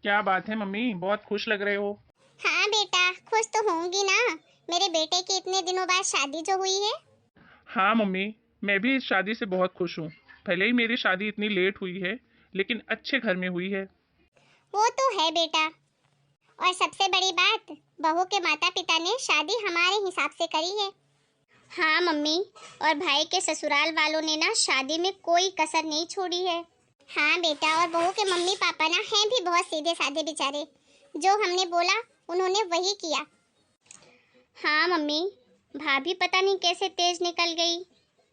क्या बात है मम्मी, बहुत खुश लग रहे हो। हाँ बेटा, खुश तो होंगी ना। मेरे बेटे की इतने दिनों बाद शादी जो हुई है। हाँ मम्मी, मैं भी इस शादी से बहुत खुश हूँ। भले ही मेरी शादी इतनी लेट हुई है, लेकिन अच्छे घर में हुई है। वो तो है बेटा। और सबसे बड़ी बात, बहू के माता पिता ने शादी हमारे हिसाब से करी है। हाँ मम्मी, और भाई के ससुराल वालों ने ना शादी में कोई कसर नहीं छोड़ी है। हाँ बेटा, और बहू के मम्मी पापा ना हैं भी बहुत सीधे साधे बेचारे। जो हमने बोला उन्होंने वही किया। हाँ मम्मी, भाभी पता नहीं कैसे तेज निकल गई।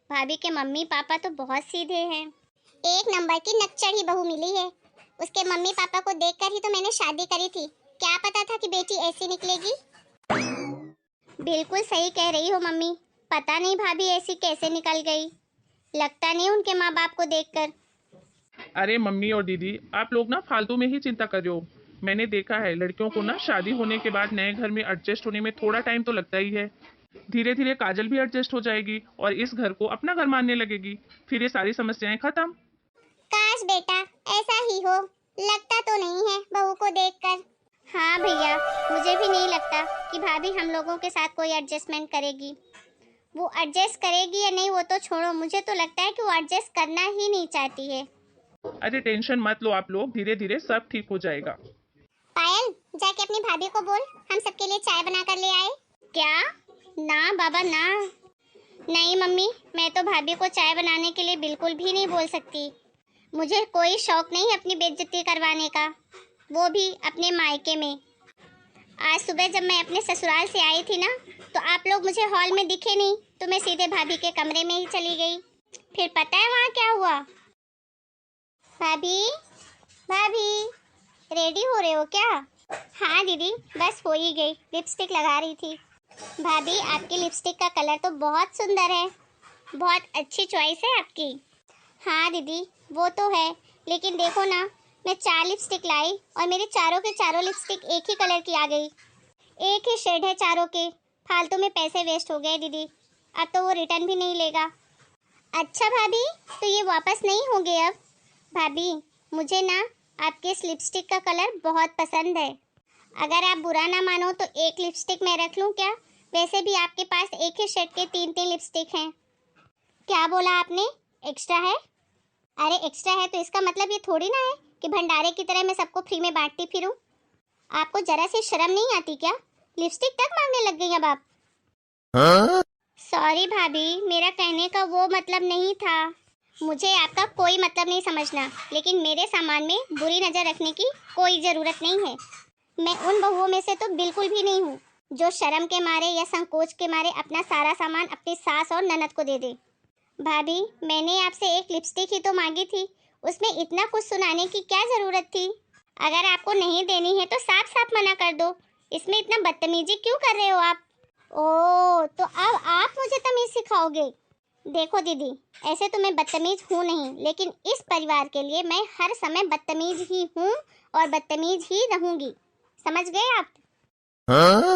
भाभी के मम्मी पापा तो बहुत सीधे हैं। एक नंबर की नकचढ़ी बहू मिली है। उसके मम्मी पापा को देखकर ही तो मैंने शादी करी थी। क्या पता था कि बेटी ऐसी निकलेगी। बिल्कुल सही कह रही हो मम्मी। पता नहीं भाभी ऐसी कैसे निकल गई। लगता नहीं उनके माँ बाप को देखकर। अरे मम्मी और दीदी, आप लोग ना फालतू में ही चिंता कर रहे हो। मैंने देखा है लड़कियों को ना शादी होने के बाद नए घर में एडजस्ट होने में थोड़ा टाइम तो लगता ही है। धीरे धीरे काजल भी एडजस्ट हो जाएगी और इस घर को अपना घर मानने लगेगी। फिर ये सारी समस्याएं खत्म। काश बेटा ऐसा ही हो। लगता तो नहीं है बहू को देखकर। हाँ भैया, मुझे भी नहीं लगता कि भाभी हम लोगों के साथ कोई एडजस्टमेंट करेगी। वो एडजस्ट करेगी या नहीं वो तो छोड़ो, मुझे तो लगता है कि वो एडजस्ट करना ही नहीं चाहती है। अरे टेंशन मत लो आप लोग, धीरे धीरे सब ठीक हो जाएगा। पायल, जाके अपनी भाभी को बोल हम सबके लिए चाय बना कर ले आए। क्या? ना बाबा ना। नहीं मम्मी, मैं तो भाभी को चाय बनाने के लिए बिल्कुल भी नहीं बोल सकती। मुझे कोई शौक नहीं अपनी बेइज्जती करवाने का, वो भी अपने मायके में। आज सुबह जब मैं अपने ससुराल से आई थी ना, तो आप लोग मुझे हॉल में दिखे नहीं, तो मैं सीधे भाभी के कमरे में ही चली गई। फिर पता है वहाँ क्या हुआ? भाभी, भाभी, रेडी हो रहे हो क्या? हाँ दीदी, बस हो ही गई, लिपस्टिक लगा रही थी। भाभी, आपकी लिपस्टिक का कलर तो बहुत सुंदर है। बहुत अच्छी चॉइस है आपकी। हाँ दीदी, वो तो है, लेकिन देखो ना, मैं 4 लिपस्टिक लाई और मेरे चारों के चारों लिपस्टिक एक ही कलर की आ गई। एक ही शेड है चारों के। फालतू में पैसे वेस्ट हो गए दीदी। अब तो वो रिटर्न भी नहीं लेगा। अच्छा भाभी, तो ये वापस नहीं होंगे अब? भाभी, मुझे ना आपके इस लिपस्टिक का कलर बहुत पसंद है। अगर आप बुरा ना मानो तो एक लिपस्टिक मैं रख लूं क्या? वैसे भी आपके पास एक ही शेड के 3-3 लिपस्टिक हैं। क्या बोला आपने? एक्स्ट्रा है? अरे एक्स्ट्रा है तो इसका मतलब ये थोड़ी ना है कि भंडारे की तरह मैं सबको फ्री में बांटती फिरूं। आपको जरा सी शर्म नहीं आती क्या? लिपस्टिक तक मांगने लग गई अब आप। हाँ? सॉरी भाभी, मेरा कहने का वो मतलब नहीं था। मुझे आपका कोई मतलब नहीं समझना, लेकिन मेरे सामान में बुरी नजर रखने की कोई जरूरत नहीं है। मैं उन बहुओं में से तो बिल्कुल भी नहीं हूँ जो शर्म के मारे या संकोच के मारे अपना सारा सामान अपनी सास और ननद को दे दे। भाभी, मैंने आपसे एक लिपस्टिक ही तो मांगी थी, उसमें इतना कुछ सुनाने की क्या जरूरत थी? अगर आपको नहीं देनी है तो साफ साफ मना कर दो। इसमें इतना बदतमीजी क्यों कर रहे हो आप? ओह, तो अब आप मुझे तमीज सिखाओगे? देखो दीदी, ऐसे तो मैं बदतमीज हूँ नहीं, लेकिन इस परिवार के लिए मैं हर समय बदतमीज ही हूँ और बदतमीज ही रहूंगी। समझ गए आप? हाँ?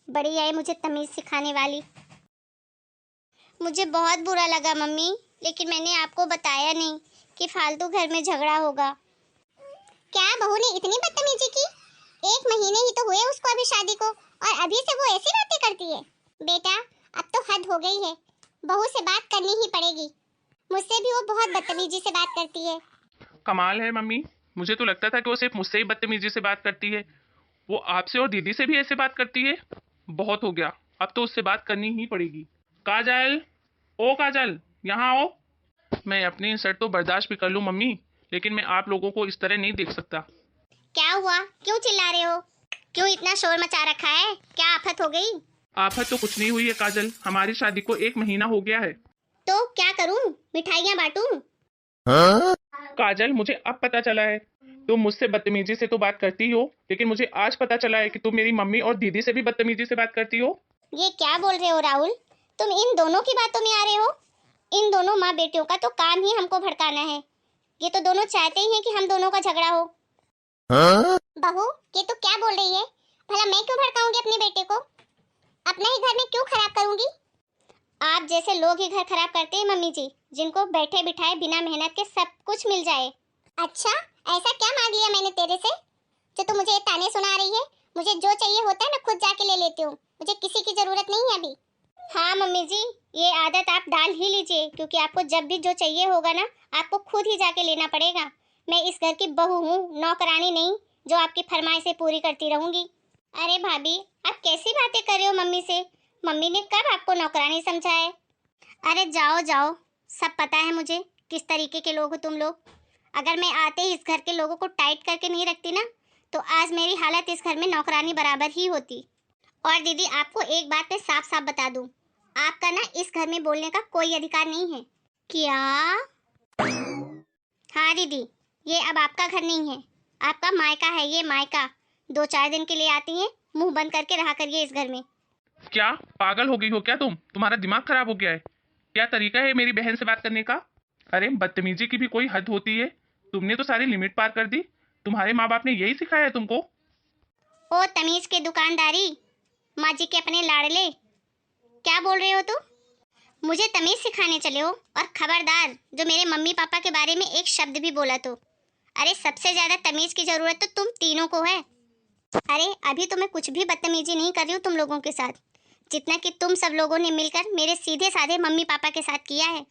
बड़ी है मुझे तमीज सिखाने वाली। मुझे बहुत बुरा लगा मम्मी, लेकिन मैंने आपको बताया नहीं कि फालतू घर में झगड़ा होगा। क्या बहू ने इतनी बदतमीजी की? 1 महीने ही तो हुए उसको अभी शादी को, और अभी से वो ऐसी बातें करती है। बेटा, अब तो हद हो गई है। बहू से बात करनी ही पड़ेगी। मुझसे भी वो बहुत बदतमीजी से बात करती है। कमाल है मम्मी, मुझे तो लगता था कि वो सिर्फ मुझसे ही बदतमीजी से बात करती है। वो आपसे और दीदी से भी ऐसे बात करती है। बहुत हो गया, अब तो उससे बात करनी ही पड़ेगी। काजल, ओ काजल, यहाँ आओ। मैं अपनी इंसल्ट तो बर्दाश्त भी कर लूँ मम्मी, लेकिन मैं आप लोगों को इस तरह नहीं देख सकता। क्या हुआ? क्यों चिल्ला रहे हो? क्यों इतना शोर मचा रखा है? क्या आफत हो गई? आफत तो कुछ नहीं हुई है काजल, हमारी शादी को 1 महीना हो गया है। तो क्या करूं? मिठाइयाँ बांटूं? काजल, मुझे अब पता चला है, तुम मुझसे बदतमीजी से तो बात करती हो, लेकिन मुझे आज पता चला है कि तुम मेरी मम्मी और दीदी से भी बदतमीजी से बात करती हो। ये क्या बोल रहे हो राहुल? तुम इन दोनों की बातों में आ रहे हो? इन दोनों माँ बेटियों का तो काम ही हमको भड़काना है। ये तो दोनों चाहते ही हैं कि हम दोनों का झगड़ा हो। बहू, ये तो क्या बोल रही है? भला मैं क्यों भड़काऊंगी अपने बेटे को? अपना ही घर में क्यों खराब करूंगी? आप जैसे लोग ही घर खराब करते हैं मम्मी जी, जिनको बैठे बिठाए बिना मेहनत के सब कुछ मिल जाए। अच्छा, ऐसा क्या मांग लिया मैंने तेरे से जो तुम मुझे ये ताने सुना रही है? मुझे जो चाहिए होता है ना खुद जाके ले लेती हूँ, मुझे किसी की जरूरत नहीं है अभी। हाँ मम्मी जी, ये आदत आप डाल ही लीजिए, क्योंकि आपको जब भी जो चाहिए होगा ना आपको खुद ही जाके लेना पड़ेगा। मैं इस घर की बहू हूँ, नौकरानी नहीं जो आपकी फरमाइशें पूरी करती रहूंगी। अरे भाभी, आप कैसी बातें कर रहे हो मम्मी से? मम्मी ने कब आपको नौकरानी समझा है? अरे जाओ जाओ, सब पता है मुझे किस तरीके के लोग हो तुम लोग। अगर मैं आते ही इस घर के लोगों को टाइट करके नहीं रखती ना, तो आज मेरी हालत इस घर में नौकरानी बराबर ही होती। और दीदी, आपको एक बात मैं साफ साफ बता दूं, आपका ना इस घर में बोलने का कोई अधिकार नहीं है। क्या? हाँ दीदी, ये अब आपका घर नहीं है, आपका मायका है, ये मायका। 2-4 दिन के लिए आती हैं, मुंह बंद करके रहा करिए इस घर में। क्या पागल हो गई हो क्या तुम? तुम्हारा दिमाग खराब हो गया है? क्या तरीका है मेरी बहन से बात करने का? अरे बदतमीजी की भी कोई हद होती है। तुमने तो सारी लिमिट पार कर दी। तुम्हारे माँ बाप ने यही सिखाया है तुमको? ओ तमीज के दुकानदारी, माँ जी के अपने लाडले, क्या बोल रहे हो तुम? मुझे तमीज सिखाने चले हो? और खबरदार जो मेरे मम्मी पापा के बारे में एक शब्द भी बोला तो। अरे सबसे ज्यादा तमीज की जरूरत तो तुम तीनों को है। अरे अभी तो मैं कुछ भी बदतमीजी नहीं कर रही हूँ तुम लोगों के साथ, जितना कि तुम सब लोगों ने मिलकर मेरे सीधे साधे मम्मी पापा के साथ किया है।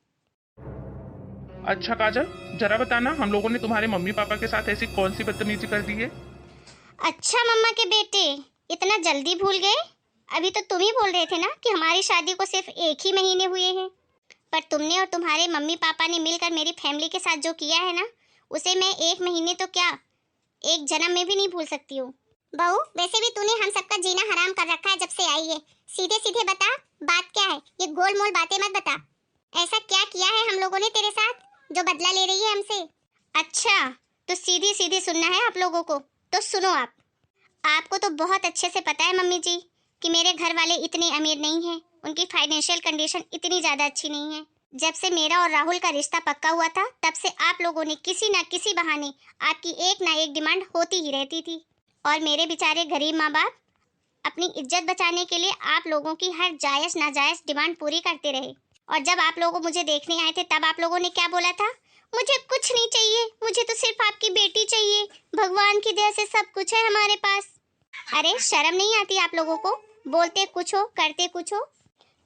अच्छा काजल, जरा बताना हम लोगों ने तुम्हारे मम्मी पापा के साथ ऐसी कौन सी बदतमीजी कर दी है? अच्छा मम्मा के बेटे, इतना जल्दी भूल गए? अभी तो तुम ही बोल रहे थे ना कि हमारी शादी को सिर्फ 1 ही महीने हुए हैं, पर तुमने और तुम्हारे मम्मी पापा ने मिलकर मेरी फैमिली के साथ जो किया है ना, उसे मैं 1 महीने तो क्या, 1 जन्म में भी नहीं भूल सकती हूँ। बहू, वैसे भी तूने हम सबका जीना हराम कर रखा है जब से आई है। सीधे सीधे बता, बात क्या है? ये गोल मोल बातें मत बता। ऐसा क्या किया है हम लोगों ने तेरे साथ जो बदला ले रही है हमसे? अच्छा, तो सीधी सीधी सुनना है आप लोगों को, तो सुनो आप। आपको तो बहुत अच्छे से पता है मम्मी जी कि मेरे घर वाले इतने अमीर नहीं हैं, उनकी फाइनेंशियल कंडीशन इतनी ज़्यादा अच्छी नहीं है। जब से मेरा और राहुल का रिश्ता पक्का हुआ था, तब से आप लोगों ने किसी ना किसी बहाने आपकी एक ना एक डिमांड होती ही रहती थी, और मेरे बेचारे गरीब माँ बाप अपनी इज्जत बचाने के लिए आप लोगों की हर जायज़ नाजायज़ डिमांड पूरी करते रहे। और जब आप लोग मुझे देखने आए थे, तब आप लोगों ने क्या बोला था? मुझे कुछ नहीं चाहिए, मुझे तो सिर्फ आपकी बेटी चाहिए, भगवान की दया से सब कुछ है हमारे पास। अरे शर्म नहीं आती आप लोगों को? बोलते कुछ हो, करते कुछ हो।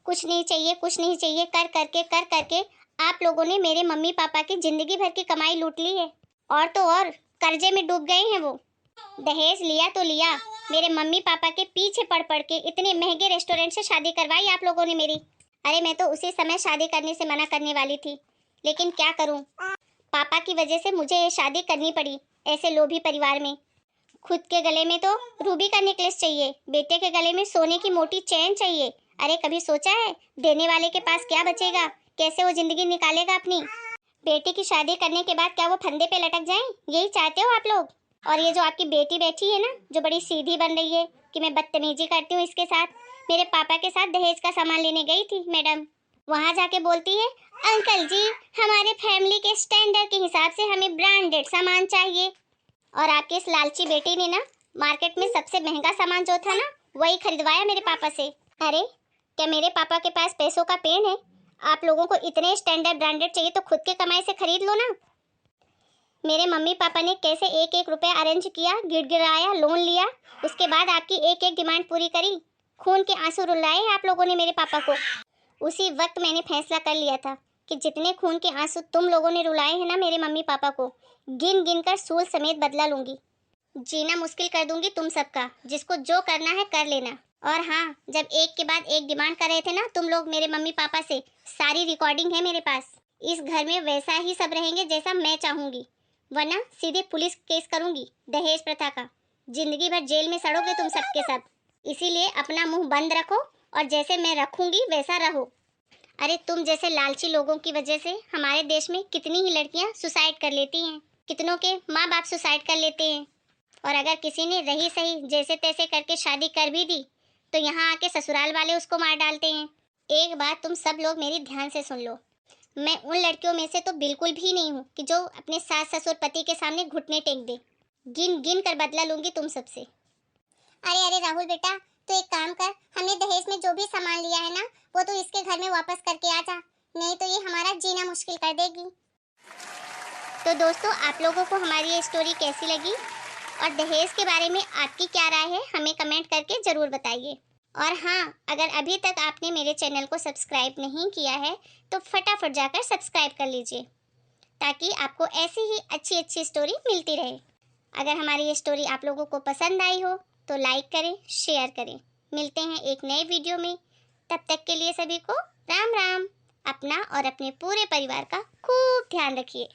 कुछ नहीं चाहिए, कुछ नहीं चाहिए कर करके आप लोगों ने मेरे मम्मी पापा की जिंदगी भर की कमाई लूट ली है, और तो और कर्जे में डूब गए हैं वो। दहेज लिया तो लिया, मेरे मम्मी पापा के पीछे पड़ पड़ के इतने महंगे रेस्टोरेंट से शादी करवाई आप लोगों ने मेरी। अरे मैं तो उसी समय शादी करने से मना करने वाली थी, लेकिन क्या करूं, पापा की वजह से मुझे ये शादी करनी पड़ी ऐसे लोभी परिवार में। खुद के गले में तो रूबी का नेकलेस चाहिए, बेटे के गले में सोने की मोटी चेन चाहिए। अरे कभी सोचा है देने वाले के पास क्या बचेगा, कैसे वो जिंदगी निकालेगा अपनी? बेटी की शादी करने के बाद क्या वो फंदे पे लटक जाएं? यही चाहते हो आप लोग? और ये जो आपकी बेटी बैठी है ना, जो बड़ी सीधी बन रही है कि मैं बदतमीजी करती हूँ इसके साथ, मेरे पापा के साथ दहेज का सामान लेने गई थी मैडम, वहाँ जाके बोलती है अंकल जी हमारे फैमिली के स्टैंडर्ड के हिसाब से हमें ब्रांडेड सामान चाहिए। और आपकी इस लालची बेटी ने ना मार्केट में सबसे महंगा सामान जो था ना, वही खरीदवाया मेरे पापा से। अरे क्या मेरे पापा के पास पैसों का पेन है? आप लोगों को इतने स्टैंडर्ड ब्रांडेड चाहिए तो खुद के कमाई से खरीद लो ना। मेरे मम्मी पापा ने कैसे 1-1 रुपया अरेंज किया, गिड़गिड़ाया, लोन लिया, उसके बाद आपकी एक एक डिमांड पूरी करी। खून के आंसू रुलाए आप लोगों ने मेरे पापा को। उसी वक्त मैंने फैसला कर लिया था कि जितने खून के आंसू तुम लोगों ने रुलाए हैं ना मेरे मम्मी पापा को, गिन गिन कर सूल समेत बदला लूंगी। जीना मुश्किल कर दूंगी तुम सबका, जिसको जो करना है कर लेना। और हाँ, जब एक के बाद एक डिमांड कर रहे थे ना तुम लोग मेरे मम्मी पापा से, सारी रिकॉर्डिंग है मेरे पास। इस घर में वैसा ही सब रहेंगे जैसा मैं चाहूंगी, वरना सीधे पुलिस केस करूंगी दहेज प्रथा का। जिंदगी भर जेल में सड़ोगे तुम सब के सब। इसीलिए अपना मुंह बंद रखो और जैसे मैं रखूंगी वैसा रहो। अरे तुम जैसे लालची लोगों की वजह से हमारे देश में कितनी ही लड़कियां सुसाइड कर लेती हैं, कितनों के माँ बाप सुसाइड कर लेते हैं, और अगर किसी ने रही सही जैसे तैसे करके शादी कर भी दी तो यहाँ आके ससुराल वाले उसको मार डालते हैं। एक बात तुम सब लोग मेरी ध्यान से सुन लो, मैं उन लड़कियों में से तो बिल्कुल भी नहीं हूँ कि जो अपने सास ससुर पति के सामने घुटने टेक दे। गिन गिन कर बदला लूंगी तुम सबसे। अरे अरे राहुल बेटा, तो एक काम कर, हमने दहेज में जो भी सामान लिया है ना, वो तो इसके घर में वापस करके आ जा, नहीं तो ये हमारा जीना मुश्किल कर देगी। तो दोस्तों, आप लोगों को हमारी ये स्टोरी कैसी लगी? और दहेज के बारे में आपकी क्या राय है हमें कमेंट करके ज़रूर बताइए। और हाँ, अगर अभी तक आपने मेरे चैनल को सब्सक्राइब नहीं किया है तो फटाफट जाकर सब्सक्राइब कर लीजिए, ताकि आपको ऐसी ही अच्छी अच्छी स्टोरी मिलती रहे। अगर हमारी ये स्टोरी आप लोगों को पसंद आई हो तो लाइक करें, शेयर करें। मिलते हैं एक नए वीडियो में, तब तक के लिए सभी को राम राम। अपना और अपने पूरे परिवार का खूब ध्यान रखिए।